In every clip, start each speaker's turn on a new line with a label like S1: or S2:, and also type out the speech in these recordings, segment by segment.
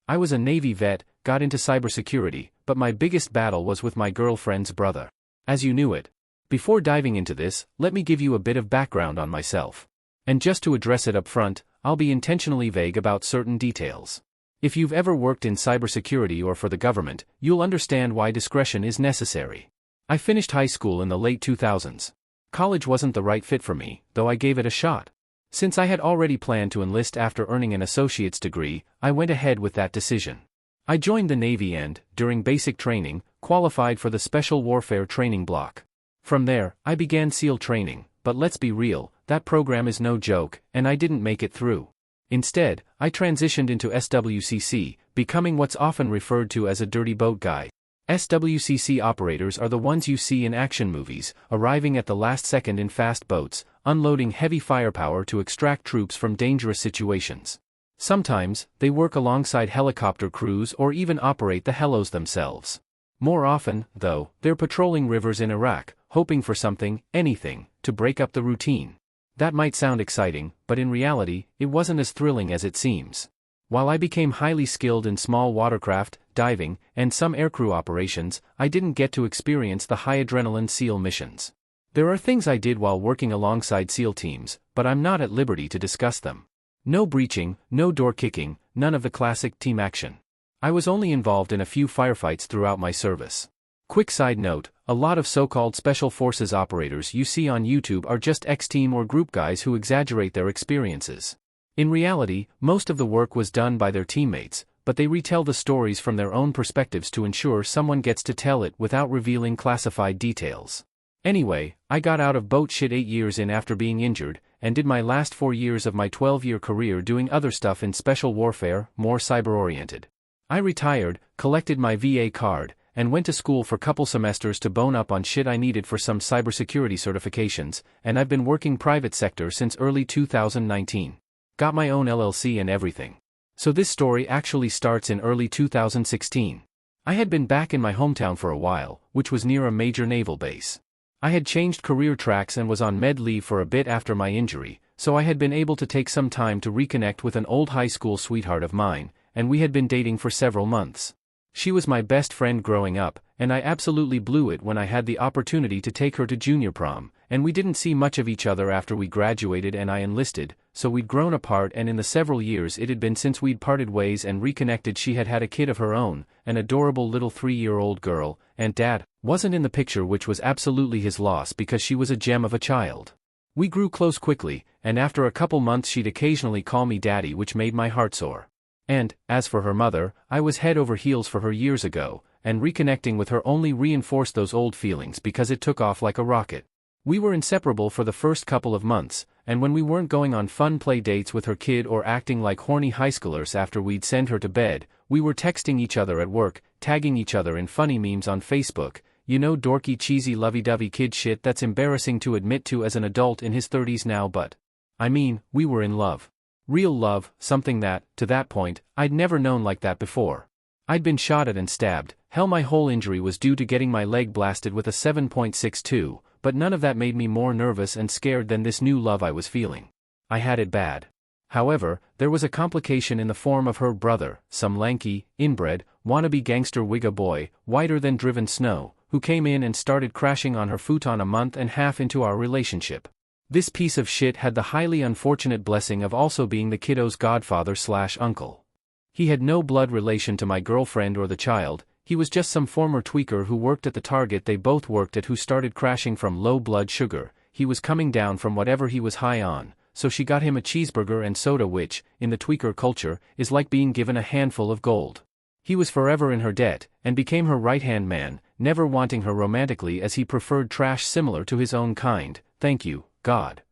S1: I was a Navy vet, got into cybersecurity, but my biggest battle was with my girlfriend's brother. As you knew it. Before diving into this, let me give you a bit of background on myself. And just to address it up front, I'll be intentionally vague about certain details. If you've ever worked in cybersecurity or for the government, you'll understand why discretion is necessary. I finished high school in the late 2000s. College wasn't the right fit for me, though I gave it a shot. Since I had already planned to enlist after earning an associate's degree, I went ahead with that decision. I joined the Navy and, during basic training, qualified for the Special Warfare Training Block. From there, I began SEAL training, but let's be real, that program is no joke, and I didn't make it through. Instead, I transitioned into SWCC, becoming what's often referred to as a dirty boat guy. SWCC operators are the ones you see in action movies, arriving at the last second in fast boats, unloading heavy firepower to extract troops from dangerous situations. Sometimes, they work alongside helicopter crews or even operate the helos themselves. More often, though, they're patrolling rivers in Iraq, hoping for something, anything, to break up the routine. That might sound exciting, but in reality, it wasn't as thrilling as it seems. While I became highly skilled in small watercraft, diving, and some aircrew operations, I didn't get to experience the high-adrenaline SEAL missions. There are things I did while working alongside SEAL teams, but I'm not at liberty to discuss them. No breaching, no door kicking, none of the classic team action. I was only involved in a few firefights throughout my service. Quick side note, a lot of so-called Special Forces operators you see on YouTube are just ex-team or group guys who exaggerate their experiences. In reality, most of the work was done by their teammates, but they retell the stories from their own perspectives to ensure someone gets to tell it without revealing classified details. Anyway, I got out of boat shit 8 years in after being injured, and did my last 4 years of my 12-year career doing other stuff in special warfare, more cyber-oriented. I retired, collected my VA card, and went to school for couple semesters to bone up on shit I needed for some cybersecurity certifications, and I've been working private sector since early 2019. Got my own LLC and everything. So this story actually starts in early 2016. I had been back in my hometown for a while, which was near a major naval base. I had changed career tracks and was on med leave for a bit after my injury, so I had been able to take some time to reconnect with an old high school sweetheart of mine, and we had been dating for several months. She was my best friend growing up, and I absolutely blew it when I had the opportunity to take her to junior prom, and we didn't see much of each other after we graduated and I enlisted, so we'd grown apart, and in the several years it had been since we'd parted ways and reconnected she had had a kid of her own, an adorable little 3-year-old girl, and Dad wasn't in the picture, which was absolutely his loss because she was a gem of a child. We grew close quickly, and after a couple months she'd occasionally call me Daddy, which made my heart soar. And, as for her mother, I was head over heels for her years ago, and reconnecting with her only reinforced those old feelings because it took off like a rocket. We were inseparable for the first couple of months, and when we weren't going on fun play dates with her kid or acting like horny high schoolers after we'd send her to bed, we were texting each other at work, tagging each other in funny memes on Facebook, you know, dorky cheesy lovey-dovey kid shit that's embarrassing to admit to as an adult in his 30s now, but I mean, we were in love. Real love, something that, to that point, I'd never known like that before. I'd been shot at and stabbed, hell, my whole injury was due to getting my leg blasted with a 7.62, but none of that made me more nervous and scared than this new love I was feeling. I had it bad. However, there was a complication in the form of her brother, some lanky, inbred, wannabe gangster Wigga boy, whiter than driven snow, who came in and started crashing on her futon a month and a half into our relationship. This piece of shit had the highly unfortunate blessing of also being the kiddo's godfather/uncle. He had no blood relation to my girlfriend or the child, he was just some former tweaker who worked at the Target they both worked at who started crashing from low blood sugar. He was coming down from whatever he was high on, so she got him a cheeseburger and soda, which, in the tweaker culture, is like being given a handful of gold. He was forever in her debt, and became her right-hand man, never wanting her romantically as he preferred trash similar to his own kind, thank you, God.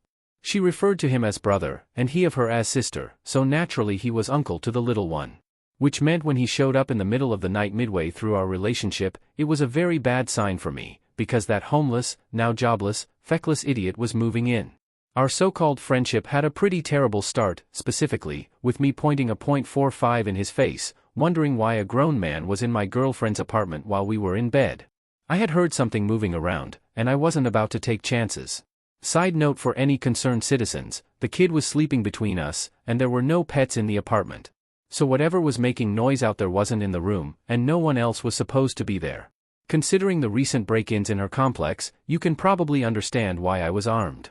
S1: She referred to him as brother, and he of her as sister, so naturally he was uncle to the little one. Which meant when he showed up in the middle of the night midway through our relationship, it was a very bad sign for me, because that homeless, now jobless, feckless idiot was moving in. Our so-called friendship had a pretty terrible start, specifically, with me pointing a .45 in his face, wondering why a grown man was in my girlfriend's apartment while we were in bed. I had heard something moving around, and I wasn't about to take chances. Side note for any concerned citizens, the kid was sleeping between us, and there were no pets in the apartment. So whatever was making noise out there wasn't in the room, and no one else was supposed to be there. Considering the recent break-ins in her complex, you can probably understand why I was armed.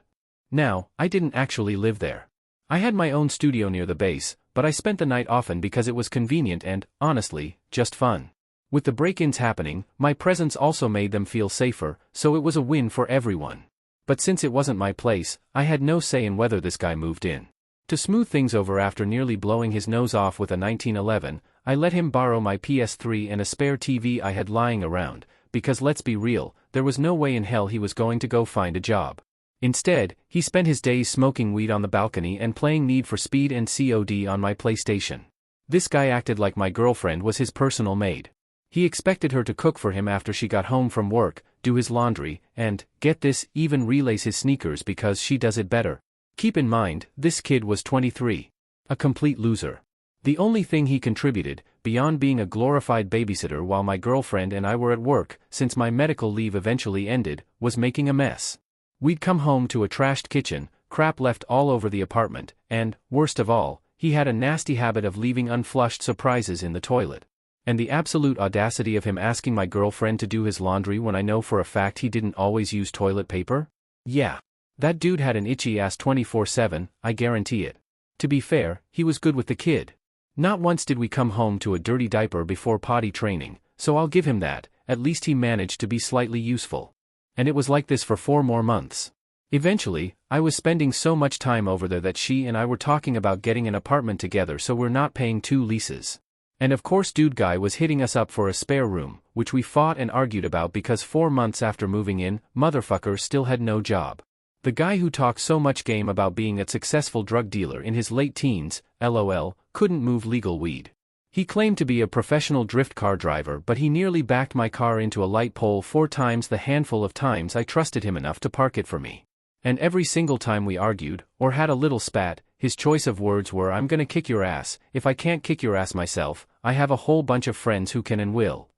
S1: Now, I didn't actually live there. I had my own studio near the base, but I spent the night often because it was convenient and, honestly, just fun. With the break-ins happening, my presence also made them feel safer, so it was a win for everyone. But since it wasn't my place, I had no say in whether this guy moved in. To smooth things over after nearly blowing his nose off with a 1911, I let him borrow my PS3 and a spare TV I had lying around, because let's be real, there was no way in hell he was going to go find a job. Instead, he spent his days smoking weed on the balcony and playing Need for Speed and COD on my PlayStation. This guy acted like my girlfriend was his personal maid. He expected her to cook for him after she got home from work, do his laundry, and, get this, even relace his sneakers because she does it better. Keep in mind, this kid was 23. A complete loser. The only thing he contributed, beyond being a glorified babysitter while my girlfriend and I were at work, since my medical leave eventually ended, was making a mess. We'd come home to a trashed kitchen, crap left all over the apartment, and, worst of all, he had a nasty habit of leaving unflushed surprises in the toilet. And the absolute audacity of him asking my girlfriend to do his laundry when I know for a fact he didn't always use toilet paper? Yeah. That dude had an itchy ass 24/7, I guarantee it. To be fair, he was good with the kid. Not once did we come home to a dirty diaper before potty training, so I'll give him that, at least he managed to be slightly useful. And it was like this for 4 more months. Eventually, I was spending so much time over there that she and I were talking about getting an apartment together so we're not paying 2 leases. And of course dude guy was hitting us up for a spare room, which we fought and argued about because 4 months after moving in, motherfucker still had no job. The guy who talked so much game about being a successful drug dealer in his late teens, LOL, couldn't move legal weed. He claimed to be a professional drift car driver, but he nearly backed my car into a light pole 4 times the handful of times I trusted him enough to park it for me. And every single time we argued, or had a little spat, his choice of words were "I'm gonna kick your ass, if I can't kick your ass myself, I have a whole bunch of friends who can and will."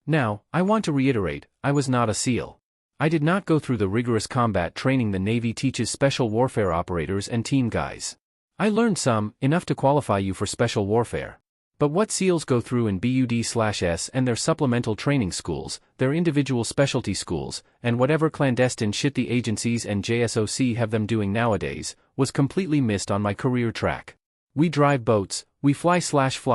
S1: Now, I want to reiterate, I was not a SEAL. I did not go through the rigorous combat training the Navy teaches special warfare operators and team guys. I learned some, enough to qualify you for special warfare. But what SEALs go through in BUD/S and their supplemental training schools, their individual specialty schools, and whatever clandestine shit the agencies and JSOC have them doing nowadays, was completely missed on my career track. We drive boats, we fly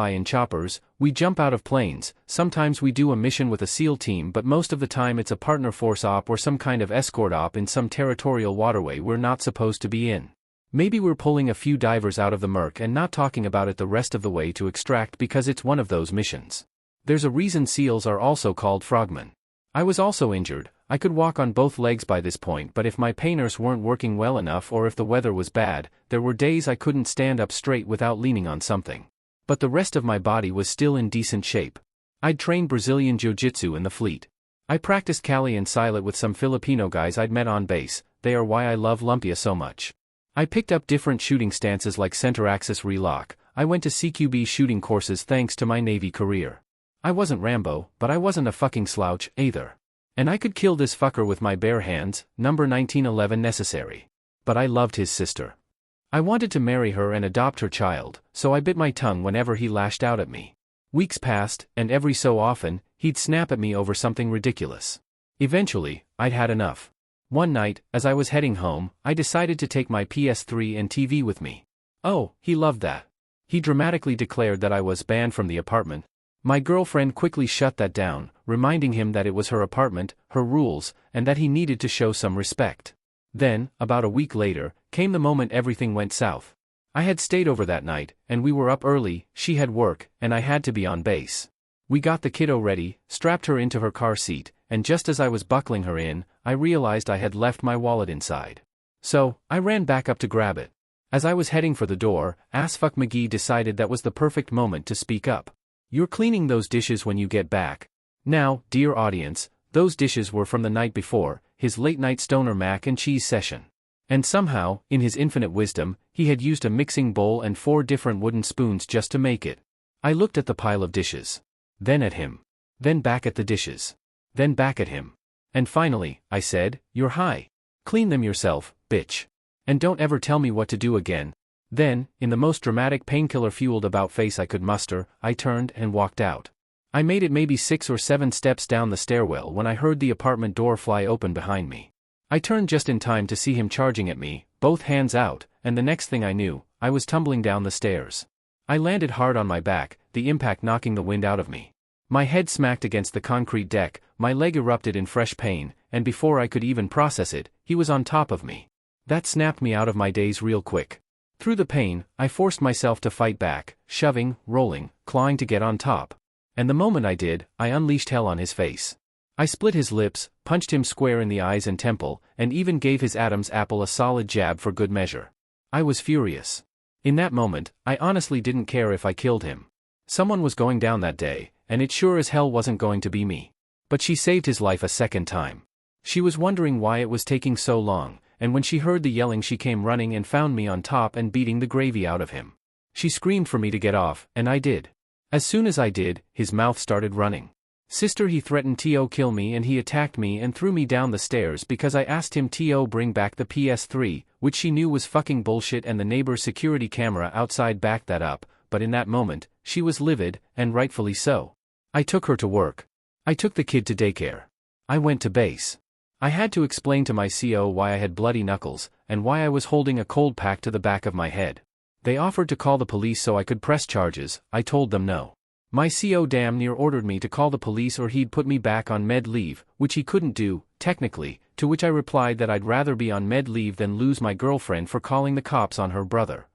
S1: in choppers, we jump out of planes, sometimes we do a mission with a SEAL team, but most of the time it's a partner force op or some kind of escort op in some territorial waterway we're not supposed to be in. Maybe we're pulling a few divers out of the murk and not talking about it the rest of the way to extract because it's one of those missions. There's a reason SEALs are also called frogmen. I was also injured. I could walk on both legs by this point, but if my painters weren't working well enough or if the weather was bad, there were days I couldn't stand up straight without leaning on something. But the rest of my body was still in decent shape. I'd trained Brazilian Jiu-Jitsu in the fleet. I practiced Cali and Silat with some Filipino guys I'd met on base. They are why I love Lumpia so much. I picked up different shooting stances like center axis relock. I went to CQB shooting courses thanks to my Navy career. I wasn't Rambo, but I wasn't a fucking slouch, either. And I could kill this fucker with my bare hands, number 1911 necessary. But I loved his sister. I wanted to marry her and adopt her child, so I bit my tongue whenever he lashed out at me. Weeks passed, and every so often, he'd snap at me over something ridiculous. Eventually, I'd had enough. One night, as I was heading home, I decided to take my PS3 and TV with me. Oh, he loved that. He dramatically declared that I was banned from the apartment. My girlfriend quickly shut that down, reminding him that it was her apartment, her rules, and that he needed to show some respect. Then, about a week later, came the moment everything went south. I had stayed over that night, and we were up early, she had work, and I had to be on base. We got the kiddo ready, strapped her into her car seat, and just as I was buckling her in, I realized I had left my wallet inside. So, I ran back up to grab it. As I was heading for the door, Assfuck McGee decided that was the perfect moment to speak up. "You're cleaning those dishes when you get back." Now, dear audience, those dishes were from the night before, his late-night stoner mac and cheese session. And somehow, in his infinite wisdom, he had used a mixing bowl and 4 different wooden spoons just to make it. I looked at the pile of dishes. Then at him. Then back at the dishes. Then back at him. And finally, I said, "You're high. Clean them yourself, bitch. And don't ever tell me what to do again." Then, in the most dramatic painkiller-fueled about-face I could muster, I turned and walked out. I made it maybe 6 or 7 steps down the stairwell when I heard the apartment door fly open behind me. I turned just in time to see him charging at me, both hands out, and the next thing I knew, I was tumbling down the stairs. I landed hard on my back, the impact knocking the wind out of me. My head smacked against the concrete deck, my leg erupted in fresh pain, and before I could even process it, he was on top of me. That snapped me out of my daze real quick. Through the pain, I forced myself to fight back, shoving, rolling, clawing to get on top. And the moment I did, I unleashed hell on his face. I split his lips, punched him square in the eyes and temple, and even gave his Adam's apple a solid jab for good measure. I was furious. In that moment, I honestly didn't care if I killed him. Someone was going down that day, and it sure as hell wasn't going to be me. But she saved his life a second time. She was wondering why it was taking so long, and when she heard the yelling she came running and found me on top and beating the gravy out of him. She screamed for me to get off, and I did. As soon as I did, his mouth started running. Sister, he threatened to kill me and he attacked me and threw me down the stairs because I asked him to bring back the PS3, which she knew was fucking bullshit, and the neighbor's security camera outside backed that up, but in that moment, she was livid, and rightfully so. I took her to work. I took the kid to daycare. I went to base. I had to explain to my CO why I had bloody knuckles, and why I was holding a cold pack to the back of my head. They offered to call the police so I could press charges. I told them no. My CO damn near ordered me to call the police or he'd put me back on med leave, which he couldn't do, technically, to which I replied that I'd rather be on med leave than lose my girlfriend for calling the cops on her brother.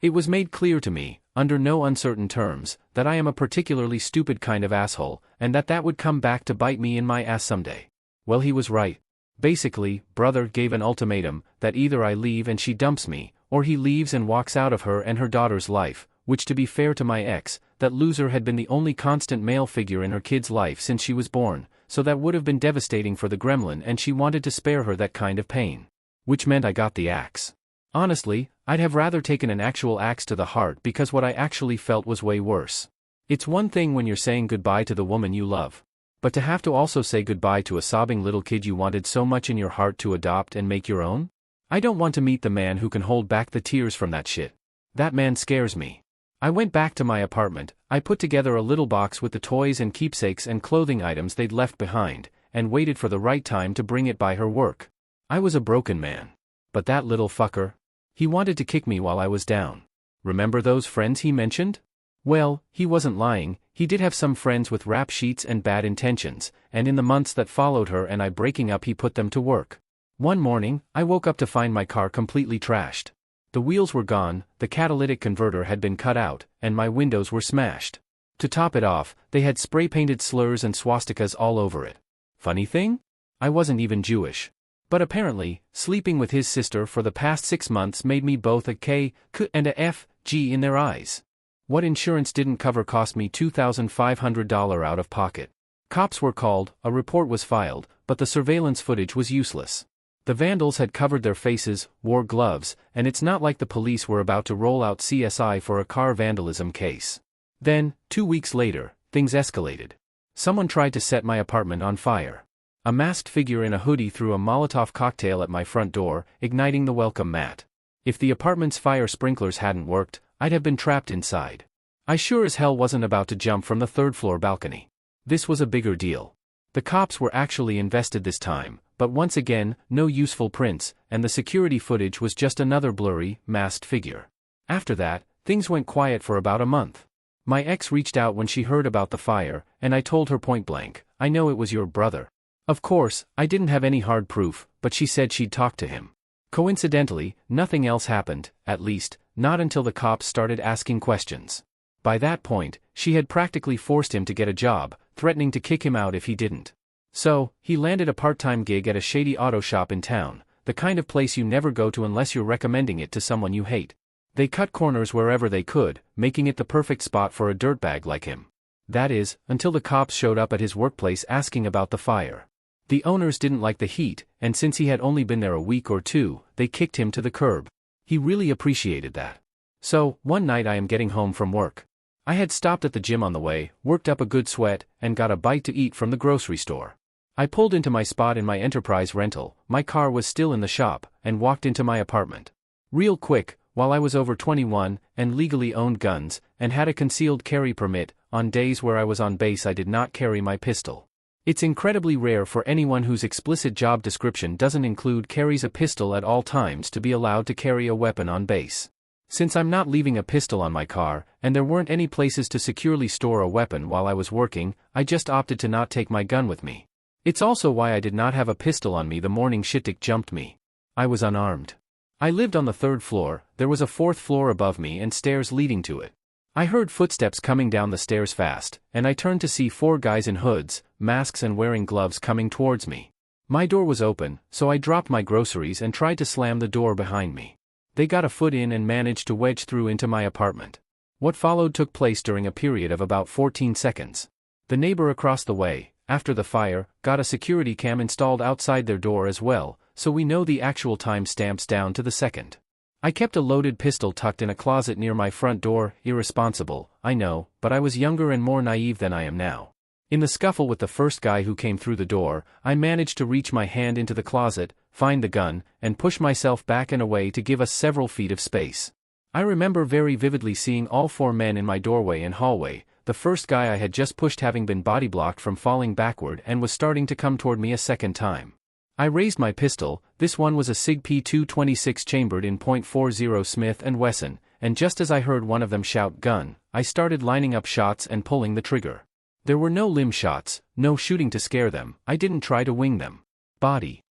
S1: It was made clear to me, under no uncertain terms, that I am a particularly stupid kind of asshole, and that would come back to bite me in my ass someday. Well, he was right. Basically, brother gave an ultimatum, that either I leave and she dumps me, or he leaves and walks out of her and her daughter's life, which, to be fair to my ex, that loser had been the only constant male figure in her kid's life since she was born, so that would have been devastating for the gremlin, and she wanted to spare her that kind of pain. Which meant I got the axe. Honestly, I'd have rather taken an actual axe to the heart, because what I actually felt was way worse. It's one thing when you're saying goodbye to the woman you love. But to have to also say goodbye to a sobbing little kid you wanted so much in your heart to adopt and make your own? I don't want to meet the man who can hold back the tears from that shit. That man scares me. I went back to my apartment, I put together a little box with the toys and keepsakes and clothing items they'd left behind, and waited for the right time to bring it by her work. I was a broken man. But that little fucker? He wanted to kick me while I was down. Remember those friends he mentioned? Well, he wasn't lying, he did have some friends with rap sheets and bad intentions, and in the months that followed her and I breaking up he put them to work. One morning, I woke up to find my car completely trashed. The wheels were gone, the catalytic converter had been cut out, and my windows were smashed. To top it off, they had spray-painted slurs and swastikas all over it. Funny thing? I wasn't even Jewish. But apparently, sleeping with his sister for the past 6 months made me both a K, K and a F, G in their eyes. What insurance didn't cover cost me $2,500 out of pocket. Cops were called, a report was filed, but the surveillance footage was useless. The vandals had covered their faces, wore gloves, and it's not like the police were about to roll out CSI for a car vandalism case. Then, 2 weeks later, things escalated. Someone tried to set my apartment on fire. A masked figure in a hoodie threw a Molotov cocktail at my front door, igniting the welcome mat. If the apartment's fire sprinklers hadn't worked, I'd have been trapped inside. I sure as hell wasn't about to jump from the third-floor balcony. This was a bigger deal. The cops were actually invested this time, but once again, no useful prints, and the security footage was just another blurry, masked figure. After that, things went quiet for about a month. My ex reached out when she heard about the fire, and I told her point blank, I know it was your brother. Of course, I didn't have any hard proof, but she said she'd talk to him. Coincidentally, nothing else happened, at least, not until the cops started asking questions. By that point, she had practically forced him to get a job, threatening to kick him out if he didn't. So, he landed a part-time gig at a shady auto shop in town, the kind of place you never go to unless you're recommending it to someone you hate. They cut corners wherever they could, making it the perfect spot for a dirtbag like him. That is, until the cops showed up at his workplace asking about the fire. The owners didn't like the heat, and since he had only been there a week or two, they kicked him to the curb. He really appreciated that. So, one night I am getting home from work. I had stopped at the gym on the way, worked up a good sweat, and got a bite to eat from the grocery store. I pulled into my spot in my enterprise rental, my car was still in the shop, and walked into my apartment. Real quick, while I was over 21, and legally owned guns, and had a concealed carry permit. On days where I was on base I did not carry my pistol. It's incredibly rare for anyone whose explicit job description doesn't include carries a pistol at all times to be allowed to carry a weapon on base. Since I'm not leaving a pistol on my car, and there weren't any places to securely store a weapon while I was working, I just opted to not take my gun with me. It's also why I did not have a pistol on me the morning Shittik jumped me. I was unarmed. I lived on the 3rd floor, there was a 4th floor above me and stairs leading to it. I heard footsteps coming down the stairs fast, and I turned to see 4 guys in hoods, masks and wearing gloves coming towards me. My door was open, so I dropped my groceries and tried to slam the door behind me. They got a foot in and managed to wedge through into my apartment. What followed took place during a period of about 14 seconds. The neighbor across the way, after the fire, got a security cam installed outside their door as well, so we know the actual time stamps down to the second. I kept a loaded pistol tucked in a closet near my front door. Irresponsible, I know, but I was younger and more naive than I am now. In the scuffle with the first guy who came through the door, I managed to reach my hand into the closet, find the gun, and push myself back and away to give us several feet of space. I remember very vividly seeing all 4 men in my doorway and hallway, the first guy I had just pushed having been bodyblocked from falling backward and was starting to come toward me a second time. I raised my pistol. This one was a SIG P226 chambered in .40 Smith & Wesson, and just as I heard one of them shout gun, I started lining up shots and pulling the trigger. There were no limb shots, no shooting to scare them, I didn't try to wing them. Body.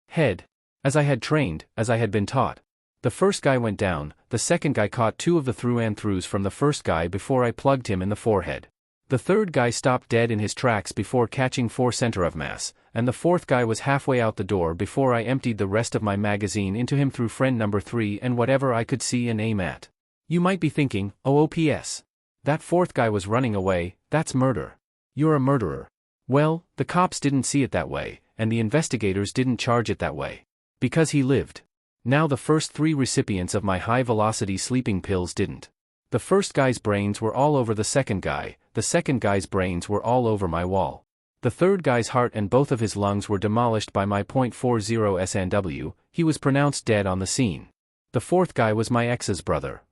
S1: Head. As I had trained, as I had been taught. The first guy went down, the second guy caught 2 of the through-and-throughs from the first guy before I plugged him in the forehead. The third guy stopped dead in his tracks before catching 4 center of mass, and the fourth guy was halfway out the door before I emptied the rest of my magazine into him through friend number 3 and whatever I could see and aim at. You might be thinking, OOPS. That fourth guy was running away, that's murder. You're a murderer. Well, the cops didn't see it that way, and the investigators didn't charge it that way. Because he lived. Now the first 3 recipients of my high-velocity sleeping pills didn't. The first guy's brains were all over the second guy, the second guy's brains were all over my wall. The third guy's heart and both of his lungs were demolished by my .40 SNW, he was pronounced dead on the scene. The fourth guy was my ex's brother.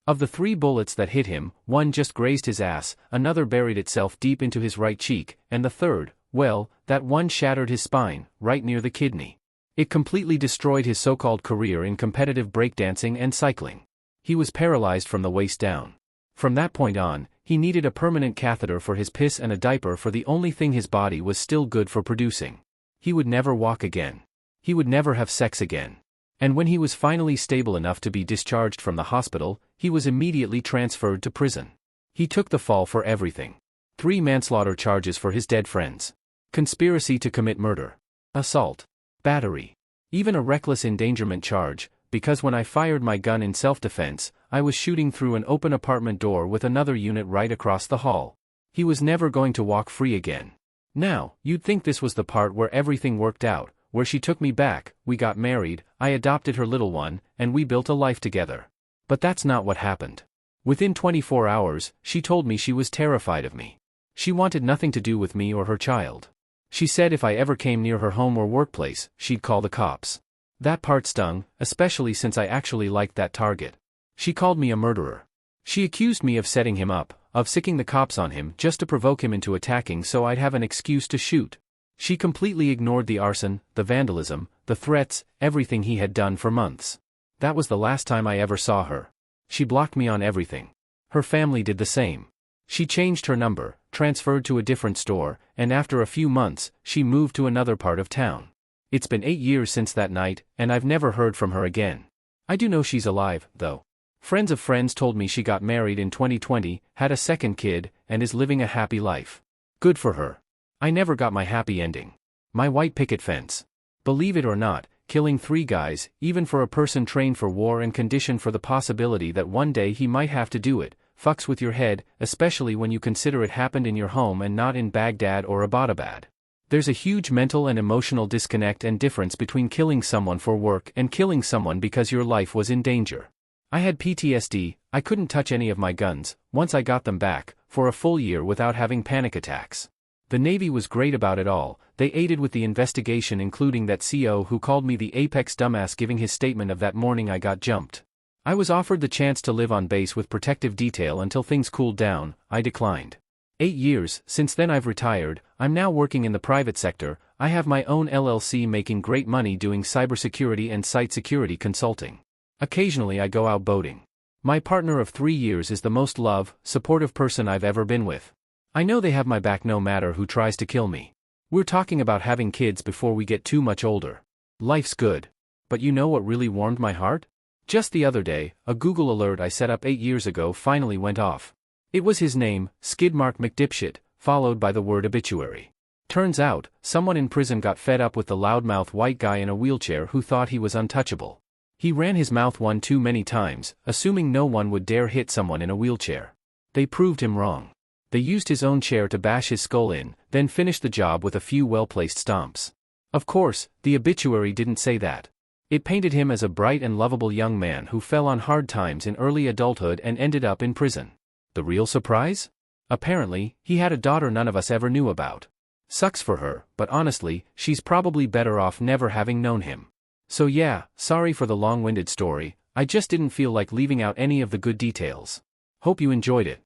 S1: Of the 3 bullets that hit him, one just grazed his ass, another buried itself deep into his right cheek, and the third, well, that one shattered his spine, right near the kidney. It completely destroyed his so-called career in competitive breakdancing and cycling. He was paralyzed from the waist down. From that point on, he needed a permanent catheter for his piss and a diaper for the only thing his body was still good for producing. He would never walk again. He would never have sex again. And when he was finally stable enough to be discharged from the hospital, he was immediately transferred to prison. He took the fall for everything. 3 manslaughter charges for his dead friends. Conspiracy to commit murder. Assault. Battery. Even a reckless endangerment charge, because when I fired my gun in self-defense, I was shooting through an open apartment door with another unit right across the hall. He was never going to walk free again. Now, you'd think this was the part where everything worked out, where she took me back, we got married, I adopted her little one, and we built a life together. But that's not what happened. Within 24 hours, she told me she was terrified of me. She wanted nothing to do with me or her child. She said if I ever came near her home or workplace, she'd call the cops. That part stung, especially since I actually liked that target. She called me a murderer. She accused me of setting him up, of sicking the cops on him just to provoke him into attacking so I'd have an excuse to shoot. She completely ignored the arson, the vandalism, the threats, everything he had done for months. That was the last time I ever saw her. She blocked me on everything. Her family did the same. She changed her number, transferred to a different store, and after a few months, she moved to another part of town. It's been 8 years since that night, and I've never heard from her again. I do know she's alive, though. Friends of friends told me she got married in 2020, had a second kid, and is living a happy life. Good for her. I never got my happy ending. My white picket fence. Believe it or not, killing 3 guys, even for a person trained for war and conditioned for the possibility that one day he might have to do it, fucks with your head, especially when you consider it happened in your home and not in Baghdad or Abbottabad. There's a huge mental and emotional disconnect and difference between killing someone for work and killing someone because your life was in danger. I had PTSD, I couldn't touch any of my guns, once I got them back, for a full year without having panic attacks. The Navy was great about it all, they aided with the investigation including that CO who called me the apex dumbass giving his statement of that morning I got jumped. I was offered the chance to live on base with protective detail until things cooled down. I declined. 8 years, since then I've retired. I'm now working in the private sector. I have my own LLC making great money doing cybersecurity and site security consulting. Occasionally I go out boating. My partner of 3 years is the most supportive person I've ever been with. I know they have my back no matter who tries to kill me. We're talking about having kids before we get too much older. Life's good. But you know what really warmed my heart? Just the other day, a Google alert I set up 8 years ago finally went off. It was his name, Skidmark McDipshit, followed by the word obituary. Turns out, someone in prison got fed up with the loudmouth white guy in a wheelchair who thought he was untouchable. He ran his mouth one too many times, assuming no one would dare hit someone in a wheelchair. They proved him wrong. They used his own chair to bash his skull in, then finished the job with a few well-placed stomps. Of course, the obituary didn't say that. It painted him as a bright and lovable young man who fell on hard times in early adulthood and ended up in prison. The real surprise? Apparently, he had a daughter none of us ever knew about. Sucks for her, but honestly, she's probably better off never having known him. So yeah, sorry for the long-winded story, I just didn't feel like leaving out any of the good details. Hope you enjoyed it.